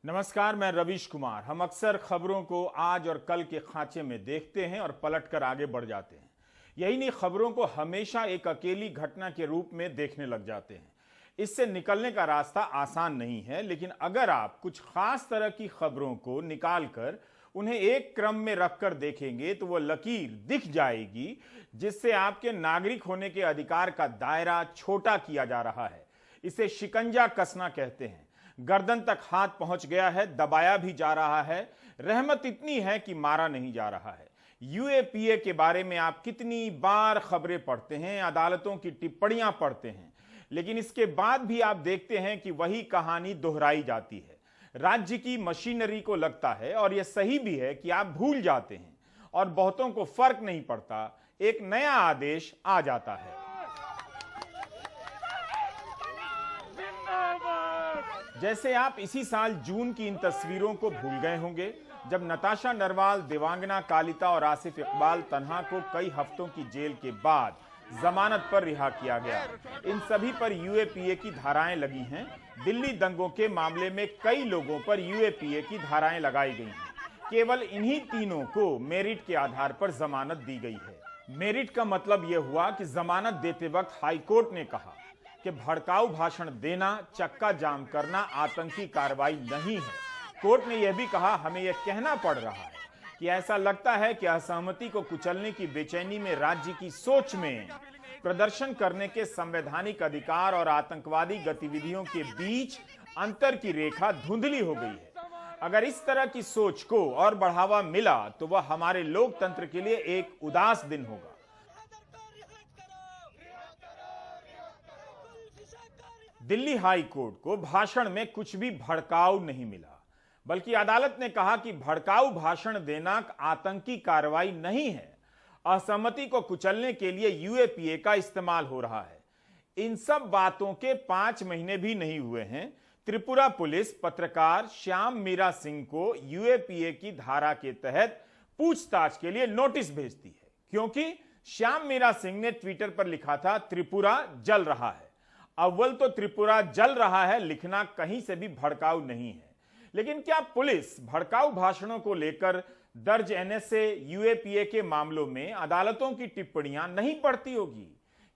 नमस्कार, मैं रवीश कुमार। हम अक्सर खबरों को आज और कल के खांचे में देखते हैं और पलटकर आगे बढ़ जाते हैं। यही नहीं, खबरों को हमेशा एक अकेली घटना के रूप में देखने लग जाते हैं। इससे निकलने का रास्ता आसान नहीं है, लेकिन अगर आप कुछ खास तरह की खबरों को निकालकर उन्हें एक क्रम में रखकर देखेंगे तो वो लकीर दिख जाएगी जिससे आपके नागरिक होने के अधिकार का दायरा छोटा किया जा रहा है। इसे शिकंजा कसना कहते हैं। गर्दन तक हाथ पहुंच गया है, दबाया भी जा रहा है, रहमत इतनी है कि मारा नहीं जा रहा है। यूएपीए के बारे में आप कितनी बार खबरें पढ़ते हैं, अदालतों की टिप्पणियां पढ़ते हैं, लेकिन इसके बाद भी आप देखते हैं कि वही कहानी दोहराई जाती है। राज्य की मशीनरी को लगता है, और यह सही भी है, कि आप भूल जाते हैं और बहुतों को फर्क नहीं पड़ता, एक नया आदेश आ जाता है। जैसे आप इसी साल जून की इन तस्वीरों को भूल गए होंगे, जब नताशा नरवाल, देवांगना कालिता और आसिफ इकबाल तन्हा को कई हफ्तों की जेल के बाद जमानत पर रिहा किया गया। इन सभी पर यूएपीए की धाराएं लगी हैं। दिल्ली दंगों के मामले में कई लोगों पर यूएपीए की धाराएं लगाई गई हैं। केवल इन्हीं तीनों को मेरिट के आधार पर जमानत दी गई है। मेरिट का मतलब यह हुआ कि जमानत देते वक्त हाईकोर्ट ने कहा कि भड़काऊ भाषण देना, चक्का जाम करना आतंकी कार्रवाई नहीं है। कोर्ट ने यह भी कहा, हमें यह कहना पड़ रहा है कि ऐसा लगता है कि असहमति को कुचलने की बेचैनी में राज्य की सोच में प्रदर्शन करने के संवैधानिक अधिकार और आतंकवादी गतिविधियों के बीच अंतर की रेखा धुंधली हो गई है। अगर इस तरह की सोच को और बढ़ावा मिला तो वह हमारे लोकतंत्र के लिए एक उदास दिन होगा। दिल्ली हाई कोर्ट को भाषण में कुछ भी भड़काऊ नहीं मिला, बल्कि अदालत ने कहा कि भड़काऊ भाषण देना आतंकी कार्रवाई नहीं है। असहमति को कुचलने के लिए यूएपीए का इस्तेमाल हो रहा है। इन सब बातों के 5 महीने भी नहीं हुए हैं, त्रिपुरा पुलिस पत्रकार श्याम मीरा सिंह को यूएपीए की धारा के तहत पूछताछ के लिए नोटिस भेजती है, क्योंकि श्याम मीरा सिंह ने ट्विटर पर लिखा था, त्रिपुरा जल रहा है। अव्वल तो त्रिपुरा जल रहा है लिखना कहीं से भी भड़काऊ नहीं है, लेकिन क्या पुलिस भड़काऊ भाषणों को लेकर दर्ज एनएसए, यूएपीए के मामलों में अदालतों की टिप्पणियां नहीं पढ़ती होगी?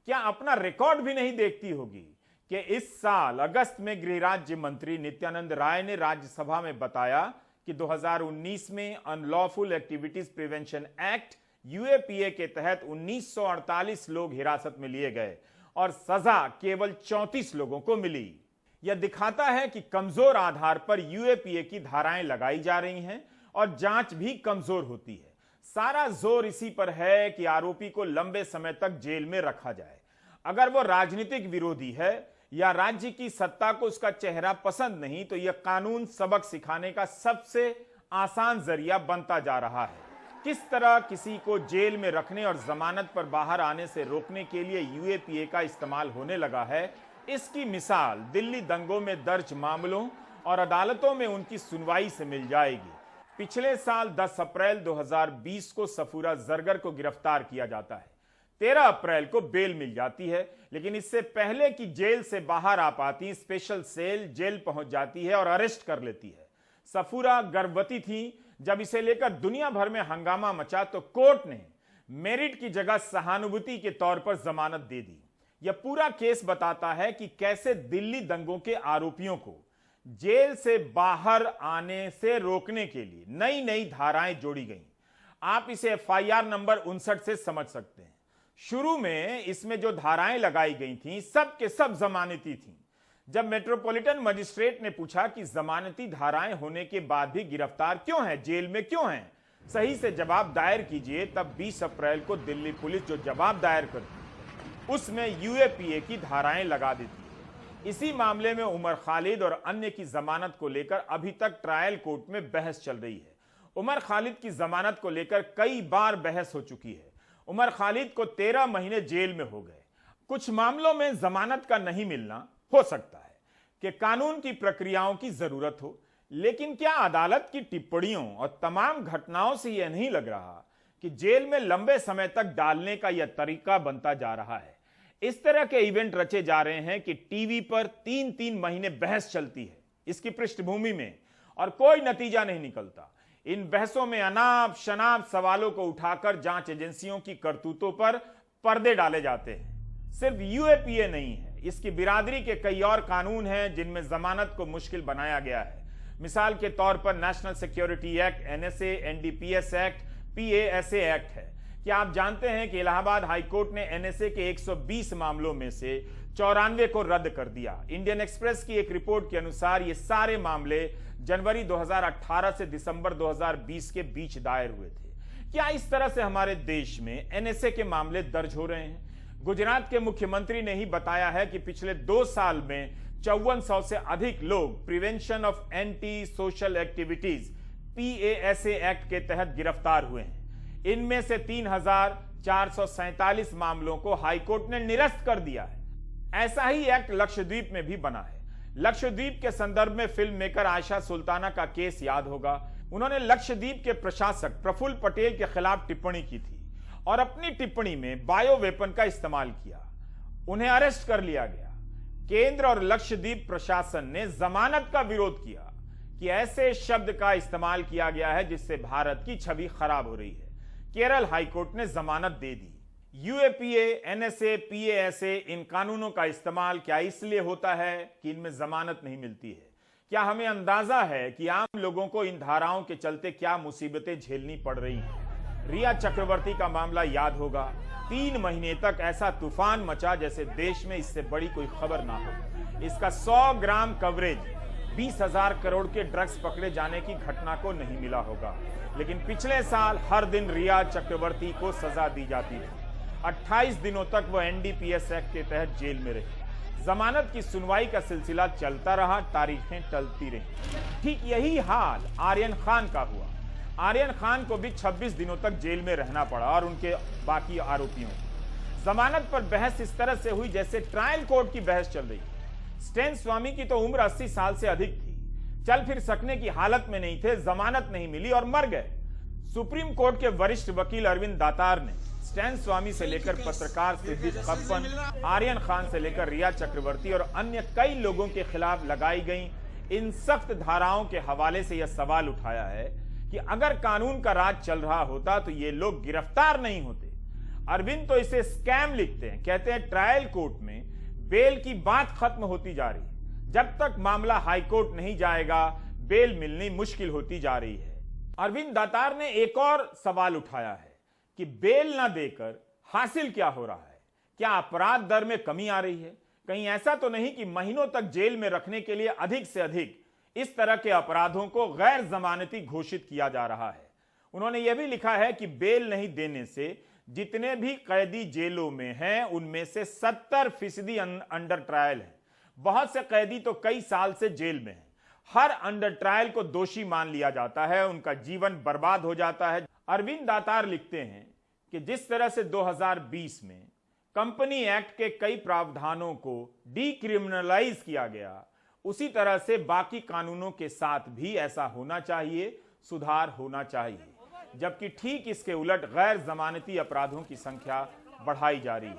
क्या अपना रिकॉर्ड भी नहीं देखती होगी कि इस साल अगस्त में गृह राज्य मंत्री नित्यानंद राय ने राज्यसभा में बताया कि 2019 में unlawful activities prevention act UAPA के तहत 1948 लोग हिरासत में लिए गए और सजा केवल 34 लोगों को मिली। यह दिखाता है कि कमजोर आधार पर यूएपीए की धाराएं लगाई जा रही हैं और जांच भी कमजोर होती है। सारा जोर इसी पर है कि आरोपी को लंबे समय तक जेल में रखा जाए। अगर वो राजनीतिक विरोधी है या राज्य की सत्ता को उसका चेहरा पसंद नहीं, तो यह कानून सबक सिखाने का सबसे आसान जरिया बनता जा रहा है। किस तरह किसी को जेल में रखने और जमानत पर बाहर आने से रोकने के लिए यूएपीए का इस्तेमाल होने लगा है, इसकी मिसाल दिल्ली दंगों में दर्ज मामलों और अदालतों में उनकी सुनवाई से मिल जाएगी। पिछले साल 10 अप्रैल 2020 को सफूरा जरगर को गिरफ्तार किया जाता है। 13 अप्रैल को बेल मिल जाती है, लेकिन इससे पहले कि जेल से बाहर आ पाती, स्पेशल सेल जेल पहुंच जाती है और अरेस्ट कर लेती है। सफूरा गर्भवती थी। जब इसे लेकर दुनिया भर में हंगामा मचा तो कोर्ट ने मेरिट की जगह सहानुभूति के तौर पर जमानत दे दी। यह पूरा केस बताता है कि कैसे दिल्ली दंगों के आरोपियों को जेल से बाहर आने से रोकने के लिए नई नई धाराएं जोड़ी गईं। आप इसे एफआईआर नंबर 59 से समझ सकते हैं। शुरू में इसमें जो धाराएं लगाई गई थीं, सब के सब जमानती थीं। जब मेट्रोपॉलिटन मजिस्ट्रेट ने पूछा कि जमानती धाराएं होने के बाद भी गिरफ्तार क्यों हैं, जेल में क्यों हैं, सही से जवाब दायर कीजिए, तब 20 अप्रैल को दिल्ली पुलिस जो जवाब दायर करती उसमें यूएपीए की धाराएं लगा देती। इसी मामले में उमर खालिद और अन्य की जमानत को लेकर अभी तक ट्रायल कोर्ट में बहस चल रही है। उमर खालिद की जमानत को लेकर कई बार बहस हो चुकी है। उमर खालिद को 13 महीने जेल में हो गए। कुछ मामलों में जमानत का नहीं मिलना हो सकता है कि कानून की प्रक्रियाओं की जरूरत हो, लेकिन क्या अदालत की टिप्पणियों और तमाम घटनाओं से यह नहीं लग रहा कि जेल में लंबे समय तक डालने का यह तरीका बनता जा रहा है? इस तरह के इवेंट रचे जा रहे हैं कि टीवी पर 3-3 महीने बहस चलती है इसकी पृष्ठभूमि में, और कोई नतीजा नहीं निकलता। इन बहसों में अनाप शनाप सवालों को उठाकर जांच एजेंसियों की करतूतों पर पर्दे डाले जाते हैं। सिर्फ यूएपीए नहीं है, इसकी बिरादरी के कई और कानून हैं जिनमें जमानत को मुश्किल बनाया गया है। मिसाल के तौर पर National Security Act, NSA, NDPS Act, PASA Act है। क्या आप जानते हैं कि इलाहाबाद हाईकोर्ट ने एनएसए के 120 मामलों में से 94 को रद्द कर दिया। इंडियन एक्सप्रेस की एक रिपोर्ट के अनुसार ये सारे मामले जनवरी 2018 से दिसंबर 2020 के बीच दायर हुए थे। क्या इस तरह से हमारे देश में एनएसए के मामले दर्ज हो रहे हैं? गुजरात के मुख्यमंत्री ने ही बताया है कि पिछले 2 साल में 5400 से अधिक लोग Prevention of Anti Social Activities PASA Act के तहत गिरफ्तार हुए हैं। इनमें से 3447 मामलों को हाईकोर्ट ने निरस्त कर दिया है। ऐसा ही एक्ट लक्षद्वीप में भी बना है। लक्षद्वीप के संदर्भ में फिल्म मेकर आयशा सुल्ताना का केस याद होगा। उन्होंने लक्षद्वीप के प्रशासक प्रफुल्ल पटेल के खिलाफ टिप्पणी की थी और अपनी टिप्पणी में बायो वेपन का इस्तेमाल किया। उन्हें अरेस्ट कर लिया गया। केंद्र और लक्षद्वीप प्रशासन ने जमानत का विरोध किया कि ऐसे शब्द का इस्तेमाल किया गया है जिससे भारत की छवि खराब हो रही है। केरल हाईकोर्ट ने जमानत दे दी। यूएपीए, एनएसए, पीएएसए, इन कानूनों का इस्तेमाल क्या इसलिए होता है कि इनमें जमानत नहीं मिलती है? क्या हमें अंदाजा है कि आम लोगों को इन धाराओं के चलते क्या मुसीबतें झेलनी पड़ रही हैं? रिया चक्रवर्ती का मामला याद होगा। 3 महीने तक ऐसा तूफान मचा जैसे देश में इससे बड़ी कोई खबर ना हो। इसका 100 ग्राम कवरेज 20,000 करोड़ के ड्रग्स पकड़े जाने की घटना को नहीं मिला होगा। लेकिन पिछले साल हर दिन रिया चक्रवर्ती को सजा दी जाती थी। 28 दिनों तक वो एनडीपीएस एक्ट के तहत जेल में रही। जमानत की सुनवाई का सिलसिला चलता रहा, तारीखें टलती रहीं। ठीक यही हाल आर्यन खान का हुआ। आर्यन खान को भी 26 दिनों तक जेल में रहना पड़ा और उनके बाकी आरोपियों को। जमानत पर बहस इस तरह से हुई जैसे ट्रायल कोर्ट की बहस चल रही। स्टैन स्वामी की तो उम्र 80 साल से अधिक थी, चल फिर सकने की हालत में नहीं थे, जमानत नहीं मिली और मर गए। सुप्रीम कोर्ट के वरिष्ठ वकील अरविंद दातार ने स्टैन स्वामी से लेकर पत्रकार सिद्दीक कप्पन, आर्यन खान से लेकर रिया चक्रवर्ती और अन्य कई लोगों के खिलाफ लगाई गई इन सख्त धाराओं के हवाले से यह सवाल उठाया है कि अगर कानून का राज चल रहा होता तो ये लोग गिरफ्तार नहीं होते। अरविंद तो इसे स्कैम लिखते हैं, कहते हैं ट्रायल कोर्ट में बेल की बात खत्म होती जा रही है। जब तक मामला हाईकोर्ट नहीं जाएगा बेल मिलनी मुश्किल होती जा रही है। अरविंद दातार ने एक और सवाल उठाया है कि बेल ना देकर हासिल क्या हो रहा है? क्या अपराध दर में कमी आ रही है? कहीं ऐसा तो नहीं कि महीनों तक जेल में रखने के लिए अधिक से अधिक इस तरह के अपराधों को गैर जमानती घोषित किया जा रहा है? उन्होंने यह भी लिखा है कि बेल नहीं देने से जितने भी कैदी जेलों में हैं उनमें से 70% अंडर ट्रायल हैं। बहुत से कैदी तो कई साल से जेल में हैं। हर अंडर ट्रायल को दोषी मान लिया जाता है, उनका जीवन बर्बाद हो जाता है। अरविंद दातार लिखते हैं कि जिस तरह से 2020 में कंपनी एक्ट के कई प्रावधानों को डीक्रिमिनलाइज किया गया, उसी तरह से बाकी कानूनों के साथ भी ऐसा होना चाहिए, सुधार होना चाहिए। जबकि ठीक इसके उलट गैर जमानती अपराधों की संख्या बढ़ाई जा रही है।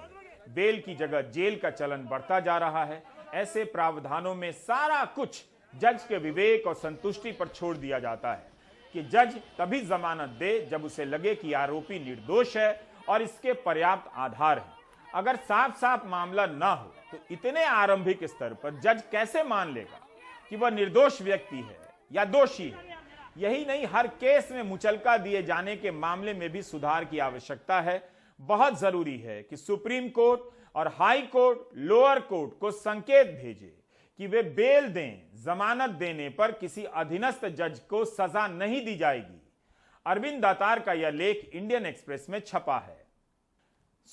बेल की जगह जेल का चलन बढ़ता जा रहा है। ऐसे प्रावधानों में सारा कुछ जज के विवेक और संतुष्टि पर छोड़ दिया जाता है कि जज तभी जमानत दे जब उसे लगे कि आरोपी निर्दोष है और इसके पर्याप्त आधार है। अगर साफ साफ मामला ना हो तो इतने आरंभिक स्तर पर जज कैसे मान लेगा कि वह निर्दोष व्यक्ति है या दोषी है? यही नहीं, हर केस में मुचलका दिए जाने के मामले में भी सुधार की आवश्यकता है। बहुत जरूरी है कि सुप्रीम कोर्ट और हाई कोर्ट, लोअर कोर्ट को संकेत भेजे कि वे बेल दें। जमानत देने पर किसी अधीनस्थ जज को सजा नहीं दी जाएगी। अरविंद दातार का यह लेख इंडियन एक्सप्रेस में छपा है।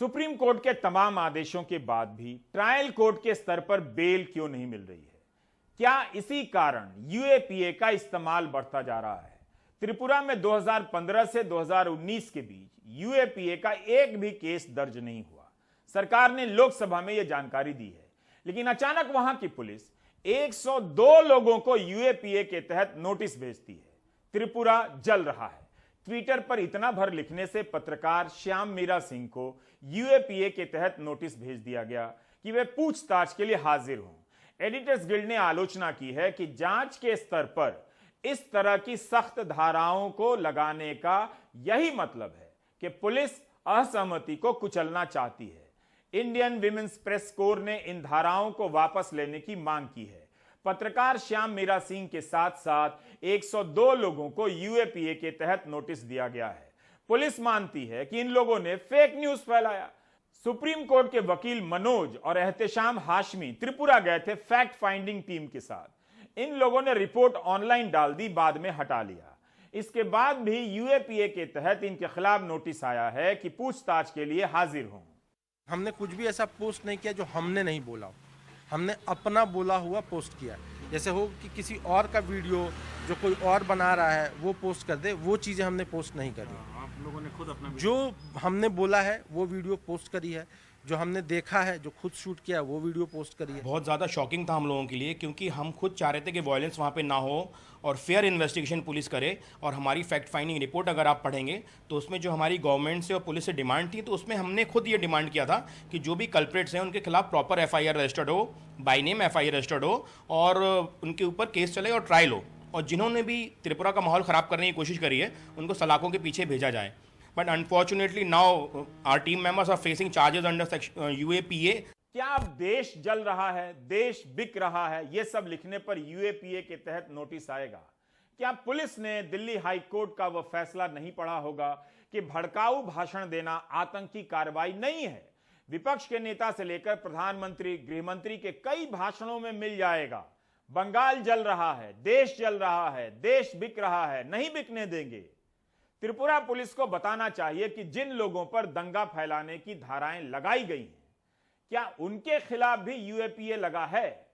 सुप्रीम कोर्ट के तमाम आदेशों के बाद भी ट्रायल कोर्ट के स्तर पर बेल क्यों नहीं मिल रही है? क्या इसी कारण यूएपीए का इस्तेमाल बढ़ता जा रहा है? त्रिपुरा में 2015 से 2019 के बीच यूएपीए का एक भी केस दर्ज नहीं हुआ। सरकार ने लोकसभा में यह जानकारी दी है, लेकिन अचानक वहां की पुलिस 102 लोगों को यूएपीए के तहत नोटिस भेजती है। त्रिपुरा जल रहा है। ट्विटर पर इतना भर लिखने से पत्रकार श्याम मीरा सिंह को यूएपीए के तहत नोटिस भेज दिया गया कि वे पूछताछ के लिए हाजिर हों। एडिटर्स गिल्ड ने आलोचना की है कि जांच के स्तर पर इस तरह की सख्त धाराओं को लगाने का यही मतलब है कि पुलिस असहमति को कुचलना चाहती है। इंडियन विमेंस प्रेस कोर ने इन धाराओं को वापस लेने की मांग की है। पत्रकार श्याम मीरा सिंह के साथ साथ 102 लोगों को यूएपीए के तहत नोटिस दिया गया है। पुलिस मानती है कि इन लोगों ने फेक न्यूज फैलाया। सुप्रीम कोर्ट के वकील मनोज और एहतेशाम हाशमी त्रिपुरा गए थे फैक्ट फाइंडिंग टीम के साथ। इन लोगों ने रिपोर्ट ऑनलाइन डाल दी, बाद में हटा लिया। इसके बाद भी यूएपीए के तहत इनके खिलाफ नोटिस आया है कि पूछताछ के लिए हाजिर हों। हमने कुछ भी ऐसा पोस्ट नहीं किया जो हमने नहीं बोला, हमने अपना बोला हुआ पोस्ट किया। जैसे हो कि किसी और का वीडियो जो कोई और बना रहा है वो पोस्ट कर दे, वो चीज़ें हमने पोस्ट नहीं करी। आप लोगों ने खुद अपना जो हमने बोला है वो वीडियो पोस्ट करी है, जो हमने देखा है, जो खुद शूट किया है वो वीडियो पोस्ट करी है। बहुत ज़्यादा शॉकिंग था हम लोगों के लिए, क्योंकि हम खुद चाह रहे थे कि वायलेंस वहाँ पे ना हो और फेयर इन्वेस्टिगेशन पुलिस करे। और हमारी फैक्ट फाइंडिंग रिपोर्ट अगर आप पढ़ेंगे तो उसमें जो हमारी गवर्नमेंट से और पुलिस से डिमांड थी, तो उसमें हमने खुद ये डिमांड किया था कि जो भी कल्प्रेट्स हैं उनके खिलाफ प्रॉपर एफआईआर रजिस्टर्ड हो, बाय नेम एफआईआर रजिस्टर्ड हो और उनके ऊपर केस चले और ट्रायल हो। और जिन्होंने भी त्रिपुरा का माहौल ख़राब करने की कोशिश करी है उनको सलाखों के पीछे भेजा जाए। But unfortunately now our team members are facing charges under UAPA. क्या अब देश जल रहा है, देश बिक रहा है, यह सब लिखने पर यूएपीए के तहत नोटिस आएगा? क्या पुलिस ने दिल्ली हाई कोर्ट का वह फैसला नहीं पढ़ा होगा कि भड़काऊ भाषण देना आतंकी कार्रवाई नहीं है? विपक्ष के नेता से लेकर प्रधानमंत्री, गृहमंत्री के कई भाषणों में मिल जाएगा। बंगाल जल रहा है, देश जल रहा है, देश बिक रहा है, नहीं बिकने देंगे। त्रिपुरा पुलिस को बताना चाहिए कि जिन लोगों पर दंगा फैलाने की धाराएं लगाई गई हैं, क्या उनके खिलाफ भी यूएपीए लगा है?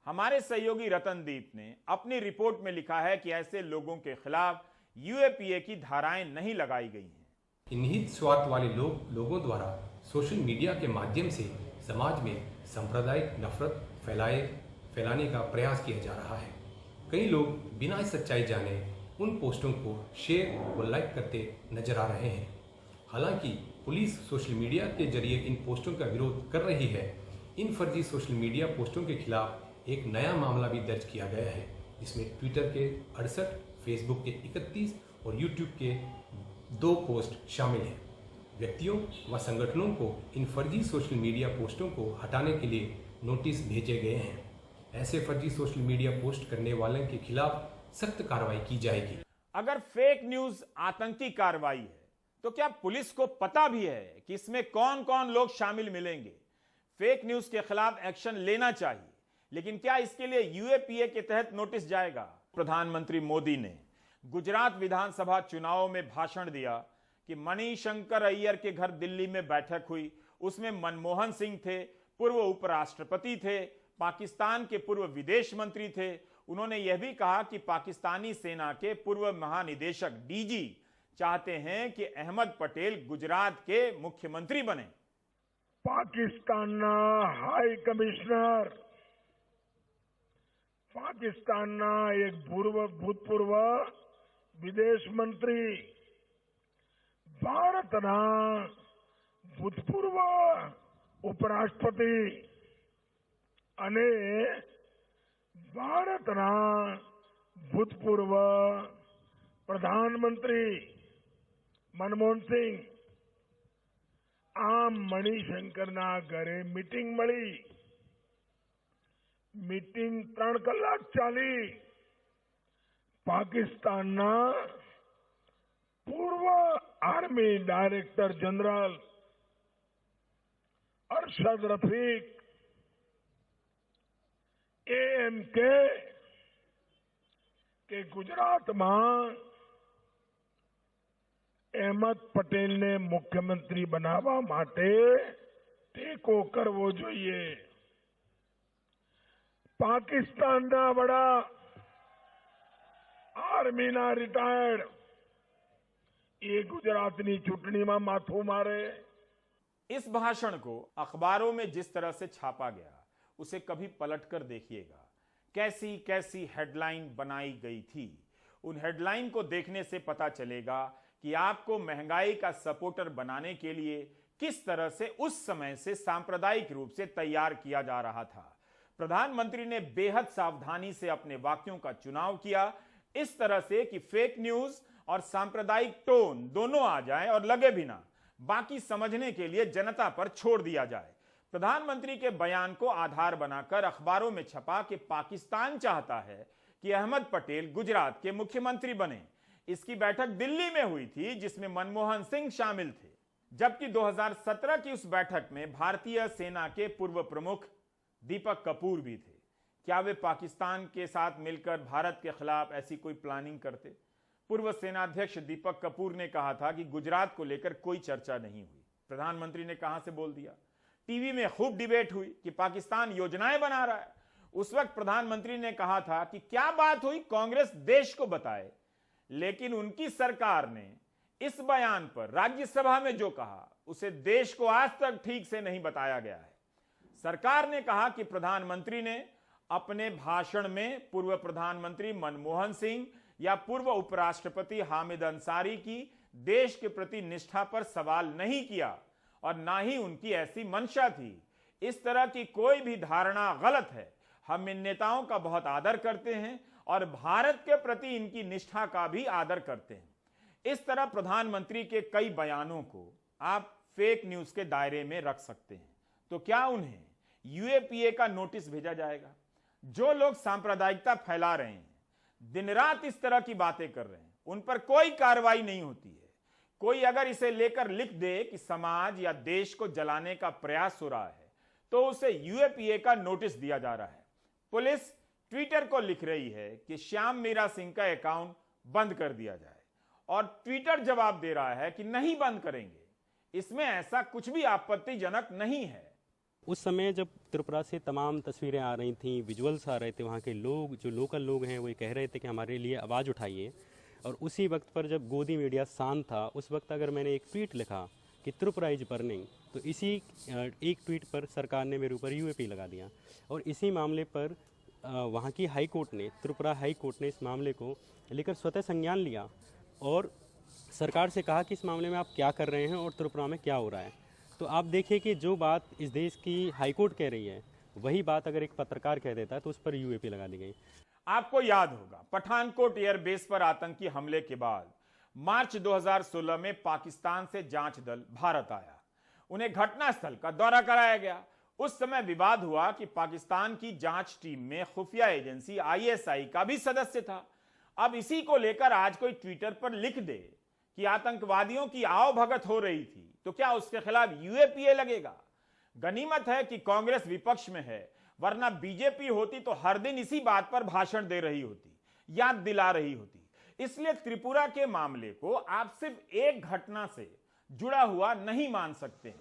हमारे सहयोगी रतनदीप ने अपनी रिपोर्ट में लिखा है कि ऐसे लोगों के खिलाफ यूएपीए की धाराएं नहीं लगाई गई हैं। निहित स्वार्थ वाले लोगों द्वारा सोशल मीडिया के माध्यम से समाज में सांप्रदायिक नफरत फैलाने का प्रयास किया जा रहा है। कई लोग बिना सच्चाई जाने उन पोस्टों को शेयर व लाइक करते नजर आ रहे हैं। हालांकि पुलिस सोशल मीडिया के जरिए इन पोस्टों का विरोध कर रही है। इन फर्जी सोशल मीडिया पोस्टों के खिलाफ एक नया मामला भी दर्ज किया गया है, जिसमें ट्विटर के 68, फेसबुक के 31 और यूट्यूब के 2 पोस्ट शामिल हैं। व्यक्तियों व संगठनों को इन फर्जी सोशल मीडिया पोस्टों को हटाने के लिए नोटिस भेजे गए हैं। ऐसे फर्जी सोशल मीडिया पोस्ट करने वालों के खिलाफ सख्त कार्रवाई की जाएगी। अगर फेक न्यूज आतंकी कार्रवाई है तो क्या पुलिस को पता भी है कि इसमें कौन कौन लोग शामिल मिलेंगे? फेक न्यूज के खिलाफ एक्शन लेना चाहिए, लेकिन क्या इसके लिए यूएपीए के तहत नोटिस जाएगा? प्रधानमंत्री मोदी ने गुजरात विधानसभा चुनाव में भाषण दिया कि मणिशंकर अय्यर के घर दिल्ली में बैठक हुई, उसमें मनमोहन सिंह थे, पूर्व उपराष्ट्रपति थे, पाकिस्तान के पूर्व विदेश मंत्री थे। उन्होंने यह भी कहा कि पाकिस्तानी सेना के पूर्व महानिदेशक डीजी चाहते हैं कि अहमद पटेल गुजरात के मुख्यमंत्री बने। पाकिस्तान हाई कमिश्नर, पाकिस्तान एक भूतपूर्व विदेश मंत्री, भारत भूतपूर्व उपराष्ट्रपति અને ભારતના ભૂતપૂર્વ પ્રધાનમંત્રી મનમોહન સિંહ આ મણિશંકરના ઘરે મીટિંગ મળી। મીટિંગ 3 કલાક ચાલી। પાકિસ્તાનના પૂર્વ army director general Arshad Rafiq એએમકે કે ગુજરાતમાં અહેમદ પટેલને મુખ્યમંત્રી બનાવવા માટે ટેકો કરવો જોઈએ। પાકિસ્તાનના વડા આર્મીના રિટાયર્ડ એ ગુજરાતની ચૂંટણીમાં માથું મારે। इस भाषण को अखबारों में जिस तरह से छापा गया उसे कभी पलटकर देखिएगा। कैसी कैसी हेडलाइन बनाई गई थी। उन हेडलाइन को देखने से पता चलेगा कि आपको महंगाई का सपोर्टर बनाने के लिए किस तरह से उस समय से सांप्रदायिक रूप से तैयार किया जा रहा था। प्रधानमंत्री ने बेहद सावधानी से अपने वाक्यों का चुनाव किया। इस तरह से कि फेक न्यूज और सांप्रदायिक टोन दोनों आ जाए और लगे भी ना, बाकी समझने के लिए जनता पर छोड़ दिया जाए। प्रधानमंत्री के बयान को आधार बनाकर अखबारों में छपा कि पाकिस्तान चाहता है कि अहमद पटेल गुजरात के मुख्यमंत्री बने। इसकी बैठक दिल्ली में हुई थी जिसमें मनमोहन सिंह शामिल थे, जबकि 2017 की उस बैठक में भारतीय सेना के पूर्व प्रमुख दीपक कपूर भी थे। क्या वे पाकिस्तान के साथ मिलकर भारत के खिलाफ ऐसी कोई प्लानिंग करते? पूर्व सेनाध्यक्ष दीपक कपूर ने कहा था कि गुजरात को लेकर कोई चर्चा नहीं हुई। प्रधानमंत्री ने कहां से बोल दिया? टीवी में खूब डिबेट हुई कि पाकिस्तान योजनाएं बना रहा है। उस वक्त प्रधानमंत्री ने कहा था कि क्या बात हुई, कांग्रेस देश को बताए। लेकिन उनकी सरकार ने इस बयान पर राज्यसभा में जो कहा उसे देश को आज तक ठीक से नहीं बताया गया है। सरकार ने कहा कि प्रधानमंत्री ने अपने भाषण में पूर्व प्रधानमंत्री मनमोहन सिंह या पूर्व उपराष्ट्रपति हामिद अंसारी की देश के प्रति निष्ठा पर सवाल नहीं किया और ना ही उनकी ऐसी मंशा थी। इस तरह की कोई भी धारणा गलत है। हम इन नेताओं का बहुत आदर करते हैं और भारत के प्रति इनकी निष्ठा का भी आदर करते हैं। इस तरह प्रधानमंत्री के कई बयानों को आप फेक न्यूज के दायरे में रख सकते हैं। तो क्या उन्हें यूएपीए का नोटिस भेजा जाएगा? जो लोग सांप्रदायिकता फैला रहे हैं, दिन रात इस तरह की बातें कर रहे हैं, उन पर कोई कार्रवाई नहीं होती है। कोई अगर इसे लेकर लिख दे कि समाज या देश को जलाने का प्रयास हो रहा है तो उसे यूएपीए का नोटिस दिया जा रहा है। पुलिस ट्विटर को लिख रही है कि श्याम मीरा सिंह का अकाउंट बंद कर दिया जाए और ट्विटर जवाब दे रहा है कि नहीं बंद करेंगे। इसमें ऐसा कुछ भी आपत्तिजनक नहीं है। उस समय जब त्रिपुरा से तमाम तस्वीरें आ रही थीं, विजुअल्स आ रहे थे, वहाँ के लोग जो लोकल लोग हैं वो कह रहे थे कि हमारे लिए आवाज़ उठाइए। और उसी वक्त पर जब गोदी मीडिया शांत था, उस वक्त अगर मैंने एक ट्वीट लिखा कि त्रिपुरा इज बर्निंग, तो इसी एक ट्वीट पर सरकार ने मेरे ऊपर यूएपी लगा दिया। और इसी मामले पर वहाँ की हाई कोर्ट ने, त्रिपुरा हाई कोर्ट ने इस मामले को लेकर स्वतः संज्ञान लिया और सरकार से कहा कि इस मामले में आप क्या कर रहे हैं और त्रिपुरा में क्या हो रहा है। तो आप देखिए कि जो बात इस देश की हाई कोर्ट कह रही है, वही बात अगर एक पत्रकार कह देता है तो उस पर यूएपी लगा दी गई। आपको याद होगा, पठानकोट एयरबेस पर आतंकी हमले के बाद मार्च 2016 में पाकिस्तान से जांच दल भारत आया। उन्हें घटनास्थल का दौरा कराया गया। उस समय विवाद हुआ कि पाकिस्तान की जांच टीम में खुफिया एजेंसी आईएसआई का भी सदस्य था। अब इसी को लेकर आज कोई ट्विटर पर लिख दे कि आतंकवादियों की आवभगत हो रही थी तो क्या उसके खिलाफ यूएपीए लगेगा? गनीमत है कि कांग्रेस विपक्ष में है, वरना बीजेपी होती तो हर दिन इसी बात पर भाषण दे रही होती, याद दिला रही होती। इसलिए त्रिपुरा के मामले को आप सिर्फ एक घटना से जुड़ा हुआ नहीं मान सकते।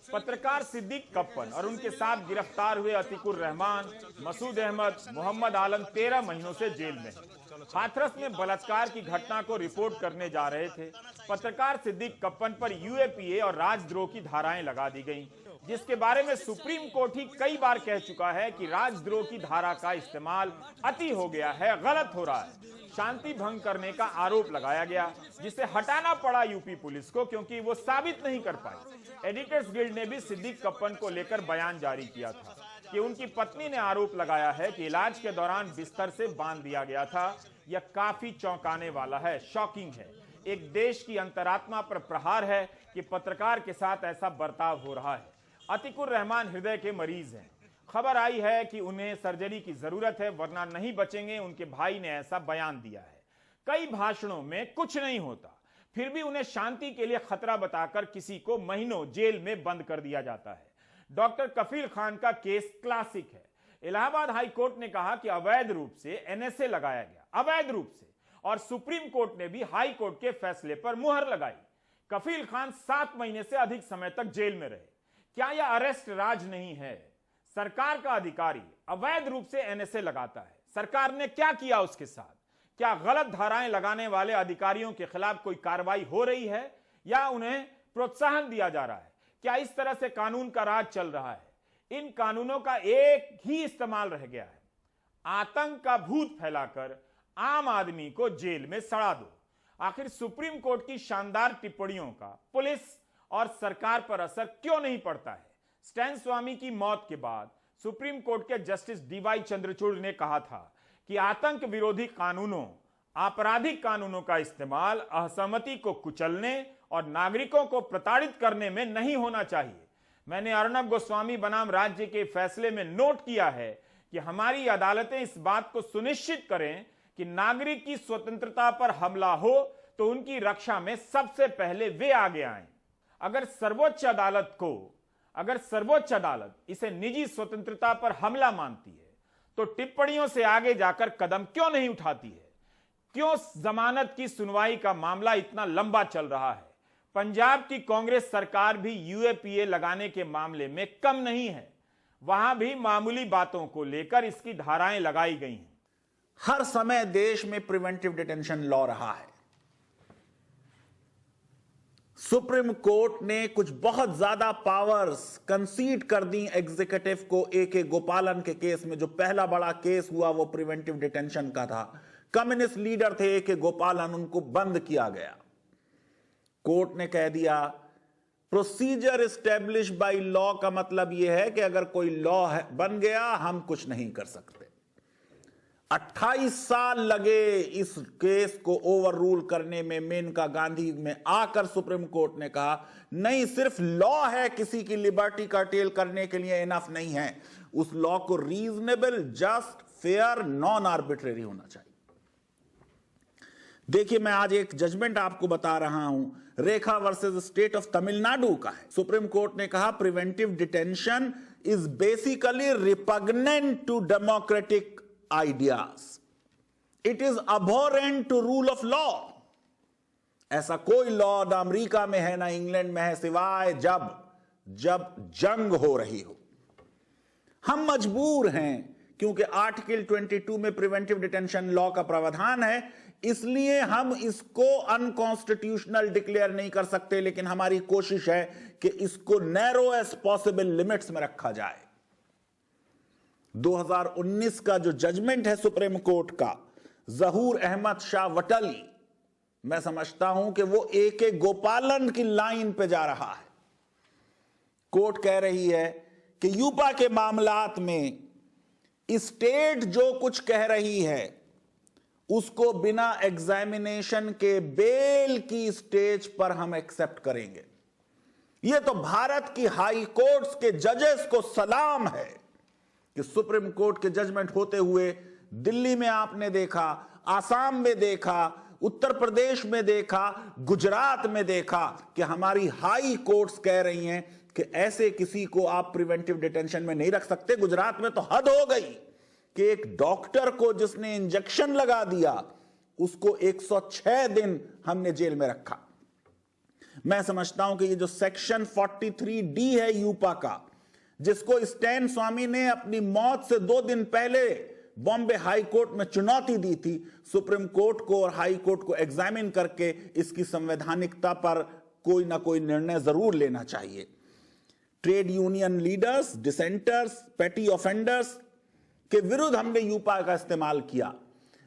पत्रकार सिद्दीक कप्पन और उनके साथ गिरफ्तार हुए अतीकुर रहमान, मसूद अहमद, मोहम्मद आलम 13 महीनों से जेल में हैं। हाथरस में बलात्कार की घटना को रिपोर्ट करने जा रहे थे। पत्रकार सिद्दीक कप्पन पर यूएपीए और राजद्रोह की धाराएं लगा दी गईं, जिसके बारे में सुप्रीम कोर्ट ही कई बार कह चुका है कि राजद्रोह की धारा का इस्तेमाल अति हो गया है, गलत हो रहा है। शांति भंग करने का आरोप लगाया गया, जिसे हटाना पड़ा यूपी पुलिस को क्योंकि वो साबित नहीं कर पाई। एडिटर्स गिल्ड ने भी सिद्दीक कप्पन को लेकर बयान जारी किया था कि उनकी पत्नी ने आरोप लगाया है कि इलाज के दौरान बिस्तर से बांध दिया गया था। यह काफी चौंकाने वाला है, शॉकिंग है। एक देश की अंतरात्मा पर प्रहार है कि पत्रकार के साथ ऐसा बर्ताव हो रहा है। अतीकुर रहमान हृदय के मरीज हैं। खबर आई है कि उन्हें सर्जरी की जरूरत है, वरना नहीं बचेंगे। उनके भाई ने ऐसा बयान दिया है। कई भाषणों में कुछ नहीं होता, फिर भी उन्हें शांति के लिए खतरा बताकर किसी को महीनों जेल में बंद कर दिया जाता है। डॉक्टर कफील खान का केस क्लासिक है। इलाहाबाद हाई कोर्ट ने कहा कि अवैध रूप से एनएसए लगाया गया, अवैध रूप से, और सुप्रीम कोर्ट ने भी हाई कोर्ट के फैसले पर मुहर लगाई। कफील खान 7 महीने से अधिक समय तक जेल में रहे। क्या यह अरेस्ट राज नहीं है? सरकार का अधिकारी अवैध रूप से एनएसए लगाता है, सरकार ने क्या किया उसके साथ? क्या गलत धाराएं लगाने वाले अधिकारियों के खिलाफ कोई कार्रवाई हो रही है या उन्हें प्रोत्साहन दिया जा रहा है? क्या इस तरह से कानून का राज चल रहा है? इन कानूनों का एक ही इस्तेमाल रह गया है, आतंक का भूत फैलाकर आम आदमी को जेल में सड़ा दो। आखिर सुप्रीम कोर्ट की शानदार टिप्पणियों का पुलिस और सरकार पर असर क्यों नहीं पड़ता है? स्टैन स्वामी की मौत के बाद सुप्रीम कोर्ट के जस्टिस डीवाई चंद्रचूड़ ने कहा था कि आतंक विरोधी कानूनों आपराधिक कानूनों का इस्तेमाल असहमति को कुचलने और नागरिकों को प्रताड़ित करने में नहीं होना चाहिए। मैंने अर्णब गोस्वामी बनाम राज्य के फैसले में नोट किया है कि हमारी अदालतें इस बात को सुनिश्चित करें कि नागरिक की स्वतंत्रता पर हमला हो तो उनकी रक्षा में सबसे पहले वे आगे आएं। अगर सर्वोच्च अदालत इसे निजी स्वतंत्रता पर हमला मानती है तो टिप्पणियों से आगे जाकर कदम क्यों नहीं उठाती है? क्यों जमानत की सुनवाई का मामला इतना लंबा चल रहा है? पंजाब की कांग्रेस सरकार भी यूएपीए लगाने के मामले में कम नहीं है। वहां भी मामूली बातों को लेकर इसकी धाराएं लगाई गई हैं। हर समय देश में प्रिवेंटिव डिटेंशन लॉ रहा है। सुप्रीम कोर्ट ने कुछ बहुत ज्यादा पावर्स कंसीड कर दी एग्जीक्यूटिव को। ए गोपालन के केस में जो पहला बड़ा केस हुआ वो प्रिवेंटिव डिटेंशन का था। कम्युनिस्ट लीडर थे ए गोपालन, उनको बंद किया गया। कोर्ट ने कह दिया प्रोसीजर इस्टेब्लिश बाय लॉ का मतलब यह है कि अगर कोई लॉ बन गया हम कुछ नहीं कर सकते। 28 साल लगे इस केस को ओवर रूल करने में। मेनका गांधी में आकर सुप्रीम कोर्ट ने कहा नहीं, सिर्फ लॉ है किसी की लिबर्टी कर्टेल करने के लिए इनफ नहीं है। उस लॉ को reasonable, just, fair, non arbitrary होना चाहिए। देखिए, मैं आज एक जजमेंट आपको बता रहा हूं, Rekha versus State of Tamil Nadu का है। सुप्रीम कोर्ट ने कहा preventive detention is basically repugnant to democratic ideas, it is abhorrent to rule of law. ऐसा कोई लॉ ना अमेरिका में है ना इंग्लैंड में है, सिवाय जब जंग हो रही हो। हम मजबूर हैं क्योंकि आर्टिकल 22 में प्रिवेंटिव डिटेंशन लॉ का प्रावधान है, इसलिए हम इसको अनकॉन्स्टिट्यूशनल डिक्लेयर नहीं कर सकते। लेकिन हमारी कोशिश है कि इसको नैरोएस्ट पॉसिबल लिमिट्स में रखा जाए। 2019 का जो जजमेंट है सुप्रीम कोर्ट का, जहूर अहमद शाह वटली, मैं समझता हूं कि वो ए गोपालन की लाइन पे जा रहा है। कोर्ट कह रही है कि यूपा के मामलात में स्टेट जो कुछ कह रही है उसको बिना एग्जामिनेशन के बेल की स्टेज पर हम एक्सेप्ट करेंगे। यह तो भारत की हाई कोर्ट्स के जजेस को सलाम है कि सुप्रीम कोर्ट के जजमेंट होते हुए दिल्ली में आपने देखा, आसाम में देखा, उत्तर प्रदेश में देखा, गुजरात में देखा कि हमारी हाई कोर्ट्स कह रही हैं कि ऐसे किसी को आप प्रिवेंटिव डिटेंशन में नहीं रख सकते। गुजरात में तो हद हो गई कि एक डॉक्टर को जिसने इंजेक्शन लगा दिया उसको 106 दिन हमने जेल में रखा। मैं समझता हूं कि ये जो सेक्शन 43D है यूपा का, जिसको स्टैन स्वामी ने अपनी मौत से 2 दिन पहले बॉम्बे हाई कोर्ट में चुनौती दी थी, सुप्रीम कोर्ट को और हाई कोर्ट को एग्जामिन करके इसकी संवैधानिकता पर कोई ना कोई निर्णय जरूर लेना चाहिए। ट्रेड यूनियन लीडर्स, डिसेंटर्स, पेटी ऑफेंडर्स के विरुद्ध हमने यूपा का इस्तेमाल किया।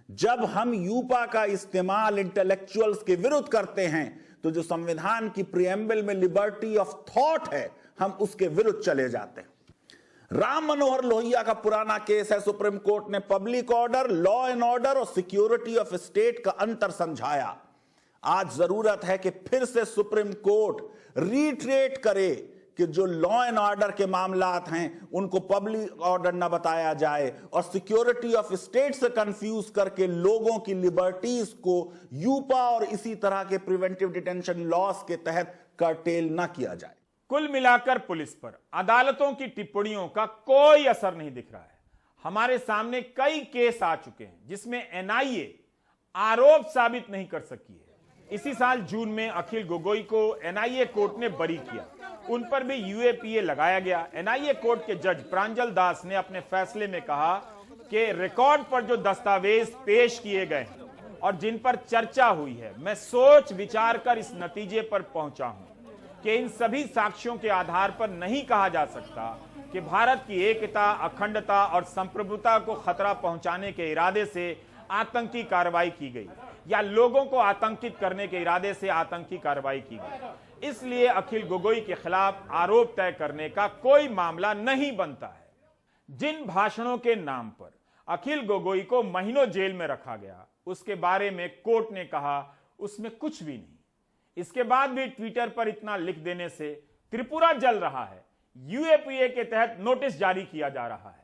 जब हम यूपा का इस्तेमाल इंटेलेक्चुअल्स के विरुद्ध करते हैं तो जो संविधान की प्रीएम्बल में लिबर्टी ऑफ थॉट है, हम उसके विरुद्ध चले जाते हैं। राम मनोहर लोहिया का पुराना केस है। सुप्रीम कोर्ट ने public order, law and order और सिक्योरिटी ऑफ स्टेट का अंतर समझाया। आज जरूरत है कि फिर से सुप्रीम कोर्ट रीट्रेट करे कि जो लॉ एंड ऑर्डर के मामलात हैं उनको पब्लिक ऑर्डर ना बताया जाए और सिक्योरिटी ऑफ स्टेट से कंफ्यूज करके लोगों की लिबर्टीज को यूपा और इसी तरह के प्रिवेंटिव डिटेंशन लॉस के तहत कर्टेल ना किया जाए। कुल मिलाकर पुलिस पर अदालतों की टिप्पणियों का कोई असर नहीं दिख रहा है। हमारे सामने कई केस आ चुके हैं जिसमें एनआईए आरोप साबित नहीं कर सकी है। इसी साल जून में अखिल गोगोई को एनआईए कोर्ट ने बरी किया, उन पर भी यूएपीए लगाया गया। एनआईए कोर्ट के जज प्रांजल दास ने अपने फैसले में कहा कि रिकॉर्ड पर जो दस्तावेज पेश किए गए हैं और जिन पर चर्चा हुई है, मैं सोच विचार कर इस नतीजे पर पहुंचा हूं कि इन सभी साक्ष्यों के आधार पर नहीं कहा जा सकता कि भारत की एकता, अखंडता और संप्रभुता को खतरा पहुंचाने के इरादे से आतंकी कार्रवाई की गई या लोगों को आतंकित करने के इरादे से आतंकी कार्रवाई की गई। इसलिए अखिल गोगोई के खिलाफ आरोप तय करने का कोई मामला नहीं बनता है। जिन भाषणों के नाम पर अखिल गोगोई को महीनों जेल में रखा गया, उसके बारे में कोर्ट ने कहा उसमें कुछ भी नहीं। इसके बाद भी ट्विटर पर इतना लिख देने से त्रिपुरा जल रहा है। यूएपीए के तहत नोटिस जारी किया जा रहा है।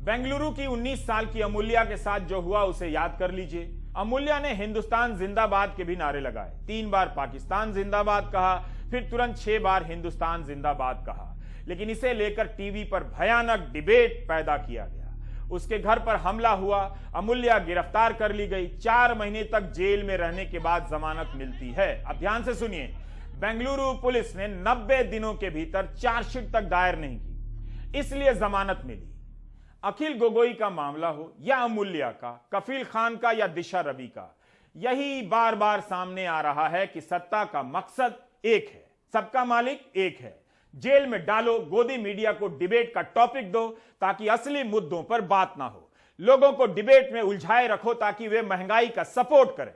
बेंगलुरु की 19 साल की अमूल्या के साथ जो हुआ उसे याद कर लीजिए। अमूल्या ने हिंदुस्तान जिंदाबाद के भी नारे लगाए, 3 बार पाकिस्तान जिंदाबाद कहा, फिर तुरंत 6 बार हिंदुस्तान जिंदाबाद कहा। लेकिन इसे लेकर टीवी पर भयानक डिबेट पैदा किया गया। उसके घर पर हमला हुआ, अमूल्या गिरफ्तार कर ली गई, 4 महीने तक जेल में रहने के बाद जमानत मिलती है। अब ध्यान से सुनिए, बेंगलुरु पुलिस ने 90 दिनों के भीतर चार्जशीट तक दायर नहीं की, इसलिए जमानत मिली। अखिल गोगोई का मामला हो या अमूल्या का, कफील खान का या दिशा रवि का, यही बार बार सामने आ रहा है कि सत्ता का मकसद एक है, सबका मालिक एक है। जेल में डालो, गोदी मीडिया को डिबेट का टॉपिक दो ताकि असली मुद्दों पर बात ना हो, लोगों को डिबेट में उलझाए रखो ताकि वे महंगाई का सपोर्ट करें।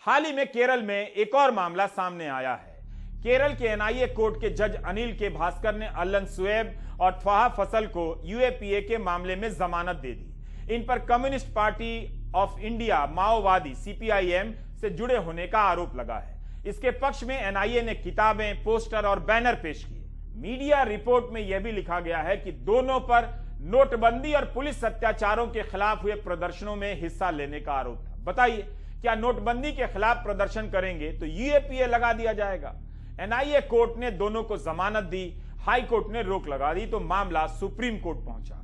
हाल ही में केरल में एक और मामला सामने आया है। केरल के एनआईए कोर्ट के जज अनिल के भास्कर ने अल्लन सुएब और त्वाहा फसल को यूएपीए के मामले में जमानत दे दी। इन पर कम्युनिस्ट पार्टी ऑफ इंडिया माओवादी सीपीआईएम से जुड़े होने का आरोप लगा है। इसके पक्ष में एनआईए ने किताबें, पोस्टर और बैनर पेश किए। मीडिया रिपोर्ट में यह भी लिखा गया है कि दोनों पर नोटबंदी और पुलिस अत्याचारों के खिलाफ हुए प्रदर्शनों में हिस्सा लेने का आरोप था। बताइए, क्या नोटबंदी के खिलाफ प्रदर्शन करेंगे तो यूएपीए लगा दिया जाएगा? एनआईए कोर्ट ने दोनों को जमानत दी, हाई कोर्ट ने रोक लगा दी, तो मामला सुप्रीम कोर्ट पहुंचा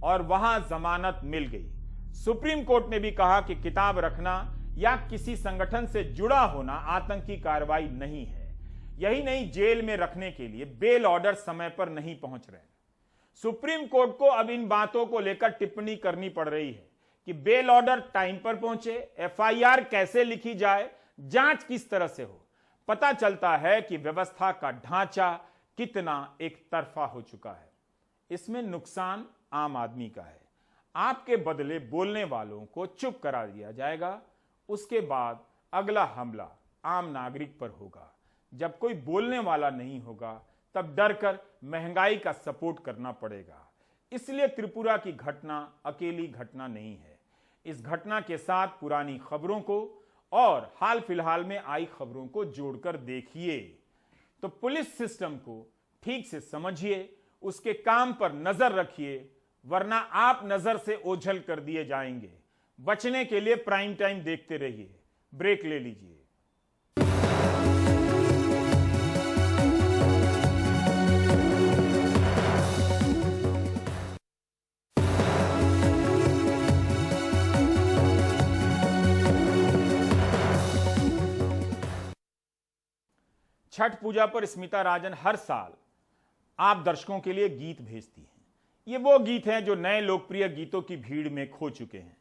और वहां जमानत मिल गई। सुप्रीम कोर्ट ने भी कहा कि किताब रखना या किसी संगठन से जुड़ा होना आतंकी कार्रवाई नहीं है। यही नहीं, जेल में रखने के लिए बेल ऑर्डर समय पर नहीं पहुंच रहे। सुप्रीम कोर्ट को अब इन बातों को लेकर टिप्पणी करनी पड़ रही है कि बेल ऑर्डर टाइम पर पहुंचे, एफआईआर कैसे लिखी जाए, जांच किस तरह से हो। पता चलता है कि व्यवस्था का ढांचा कितना एक तरफा हो चुका है। इसमें नुकसान आम आदमी का है। आपके बदले बोलने वालों को चुप करा दिया जाएगा, उसके बाद अगला हमला आम नागरिक पर होगा। जब कोई बोलने वाला नहीं होगा तब डरकर महंगाई का सपोर्ट करना पड़ेगा। इसलिए त्रिपुरा की घटना अकेली घटना नहीं है। इस घटना के साथ पुरानी खबरों को और हाल फिलहाल में आई खबरों को जोड़कर देखिए तो पुलिस सिस्टम को ठीक से समझिए, उसके काम पर नजर रखिए, वरना आप नजर से ओझल कर दिए जाएंगे। बचने के लिए प्राइम टाइम देखते रहिए। ब्रेक ले लीजिए। छठ पूजा पर स्मिता राजन हर साल आप दर्शकों के लिए गीत भेजती हैं। ये वो गीत हैं जो नए लोकप्रिय गीतों की भीड़ में खो चुके हैं।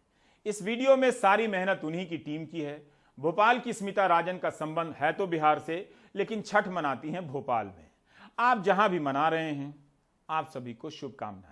इस वीडियो में सारी मेहनत उन्हीं की टीम की है। भोपाल की स्मिता राजन का संबंध है तो बिहार से, लेकिन छठ मनाती हैं भोपाल में। आप जहां भी मना रहे हैं, आप सभी को शुभकामनाएं।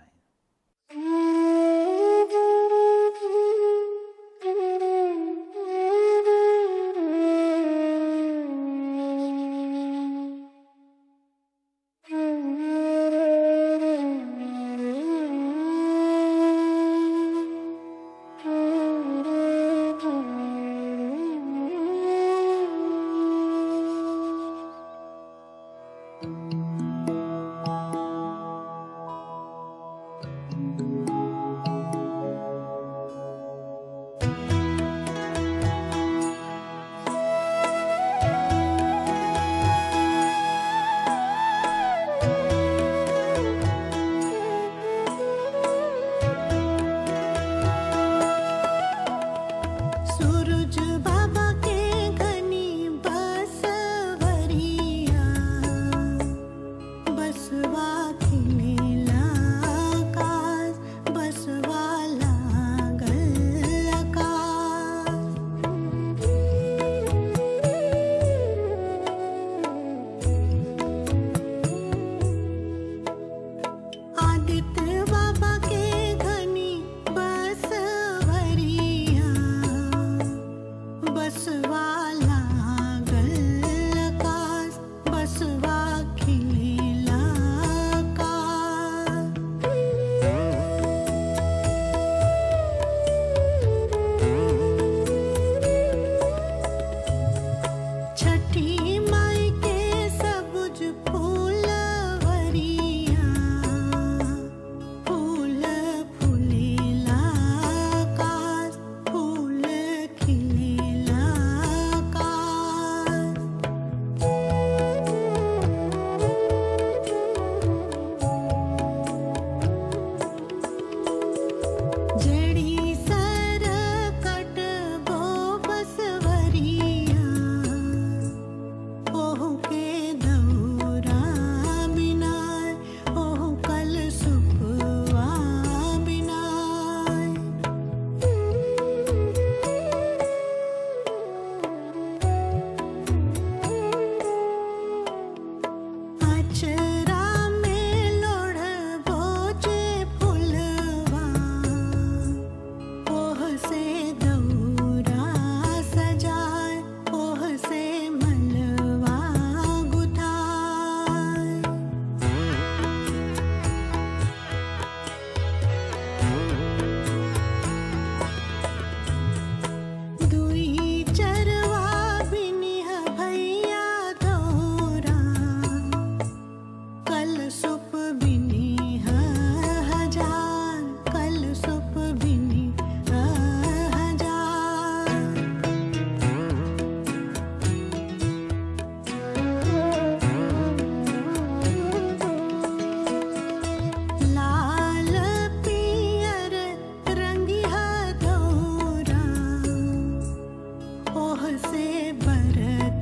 से बरकत